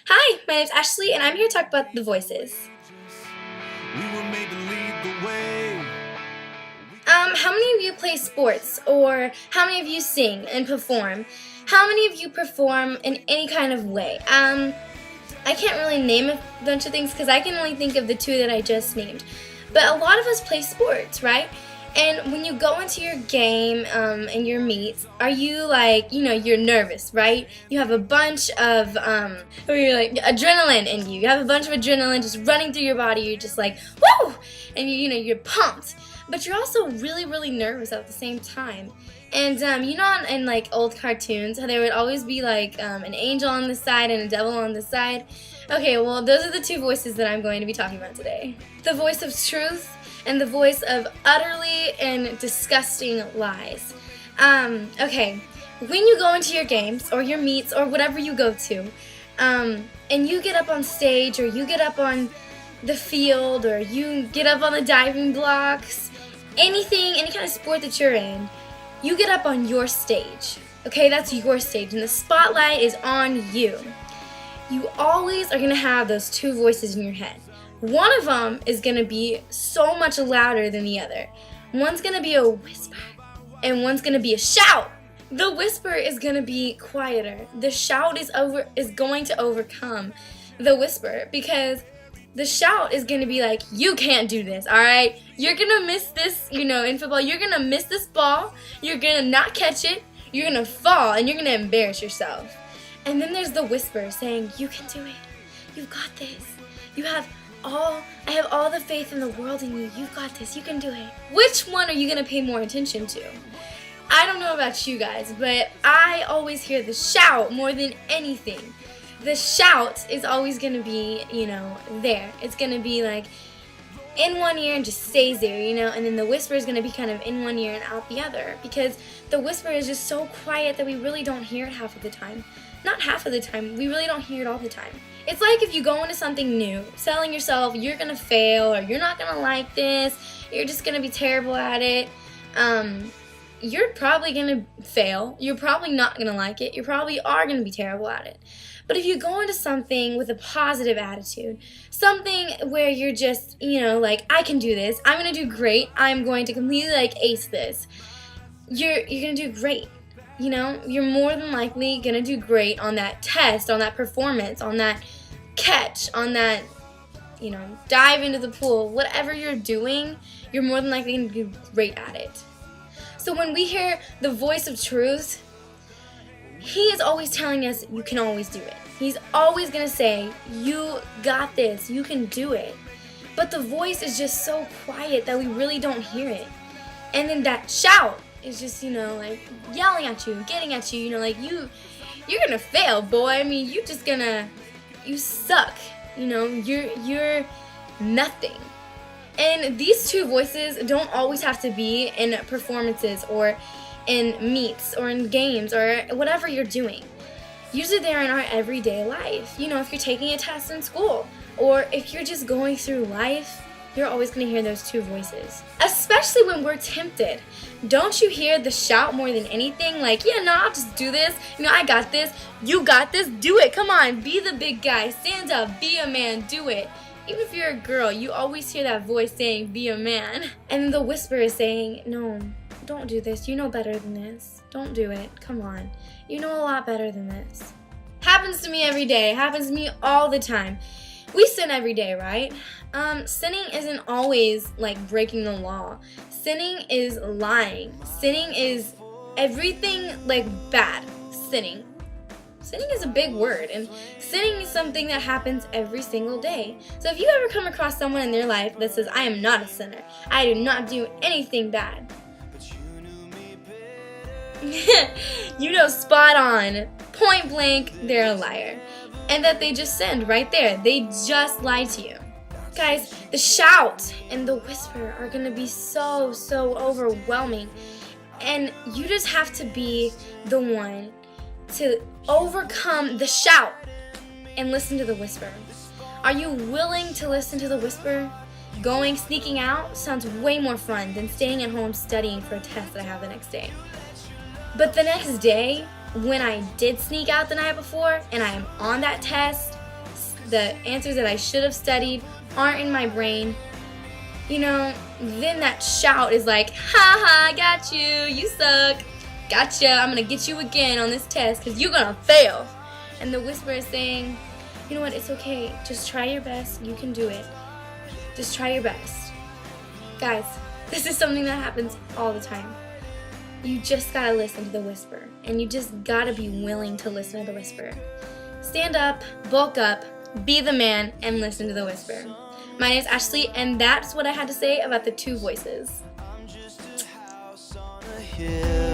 Hi, my name's Ashley, and I'm here to talk about the voices. We were made to lead the way. How many of you play sports, or how many of you sing and perform? How many of you perform in any kind of way? I can't really name a bunch of things because I can only think of the two that I just named. But a lot of us play sports, right? And when you go into your game and your meets, are you you're nervous, right? You have a bunch of, adrenaline in you. You have a bunch of adrenaline just running through your body. You're just like, woo! And you're pumped. But you're also really, really nervous at the same time. And in like old cartoons, how there would always be like an angel on this side and a devil on this side. Okay, well, those are the two voices that I'm going to be talking about today. The voice of truth and the voice of utterly and disgusting lies. Okay, when you go into your games or your meets or whatever you go to, and you get up on stage or you get up on the field or you get up on the diving blocks, any kind of sport that you're in, you get up on your stage. Okay, that's your stage, and the spotlight is on you. You always are gonna have those two voices in your head. One of them is going to be so much louder than the other. One's going to be a whisper, and one's going to be a shout. The whisper is going to be quieter. The shout is going to overcome the whisper, because the shout is going to be like, you can't do this, all right? You're going to miss this, in football. You're going to miss this ball. You're going to not catch it. You're going to fall, and you're going to embarrass yourself. And then there's the whisper saying, you can do it. You've got this. I have all the faith in the world in you. You've got this. You can do it. Which one are you going to pay more attention to? I don't know about you guys, but I always hear the shout more than anything. The shout is always going to be, there. It's going to be like in one ear and just stays there, and then the whisper is going to be kind of in one ear and out the other, because the whisper is just so quiet that we really don't hear it half of the time. Not half of the time, we really don't hear it all the time. It's like if you go into something new, telling yourself you're going to fail or you're not going to like this, you're just going to be terrible at it. You're probably going to fail. You're probably not going to like it. You probably are going to be terrible at it. But if you go into something with a positive attitude, something where you're just, I can do this, I'm going to do great, I'm going to completely ace this, you're going to do great. You're more than likely going to do great on that test, on that performance, on that catch, on that, dive into the pool. Whatever you're doing, you're more than likely going to do great at it. So when we hear the voice of truth, he is always telling us you can always do it. He's always going to say, you got this, you can do it. But the voice is just so quiet that we really don't hear it. And then that shout is just, yelling at you, getting at you, you're gonna fail, boy. I mean, you suck, you're nothing. And these two voices don't always have to be in performances or in meets or in games or whatever you're doing. Usually they're in our everyday life. If you're taking a test in school, or if you're just going through life, you're always going to hear those two voices. Especially when we're tempted. Don't you hear the shout more than anything? Like, yeah, no, I'll just do this. I got this. You got this. Do it. Come on. Be the big guy. Stand up. Be a man. Do it. Even if you're a girl, you always hear that voice saying, be a man. And the whisper is saying, no, don't do this. You know better than this. Don't do it. Come on. You know a lot better than this. Happens to me every day. Happens to me all the time. We sin every day, right? Sinning isn't always like breaking the law. Sinning is lying. Sinning is everything bad. Sinning. Sinning is a big word, and sinning is something that happens every single day. So if you ever come across someone in their life that says, I am not a sinner, I do not do anything bad, spot on, point blank, they're a liar. And that they just sinned right there. They just lied to you. Guys, the shout and the whisper are going to be so overwhelming. And you just have to be the one to overcome the shout and listen to the whisper. Are you willing to listen to the whisper? Sneaking out sounds way more fun than staying at home studying for a test that I have the next day. But the next day, when I did sneak out the night before and I am on that test, the answers that I should have studied aren't in my brain, you know, then that shout is like, ha ha, got you, you suck, gotcha, I'm gonna get you again on this test because you're gonna fail. And the whisper is saying, you know what, it's okay, just try your best, you can do it. Just try your best. Guys, this is something that happens all the time. You just gotta listen to the whisper, and you just gotta be willing to listen to the whisper. Stand up, bulk up, be the man, and listen to the whisper. My name is Ashley, and that's what I had to say about the two voices. I'm just a house on a hill.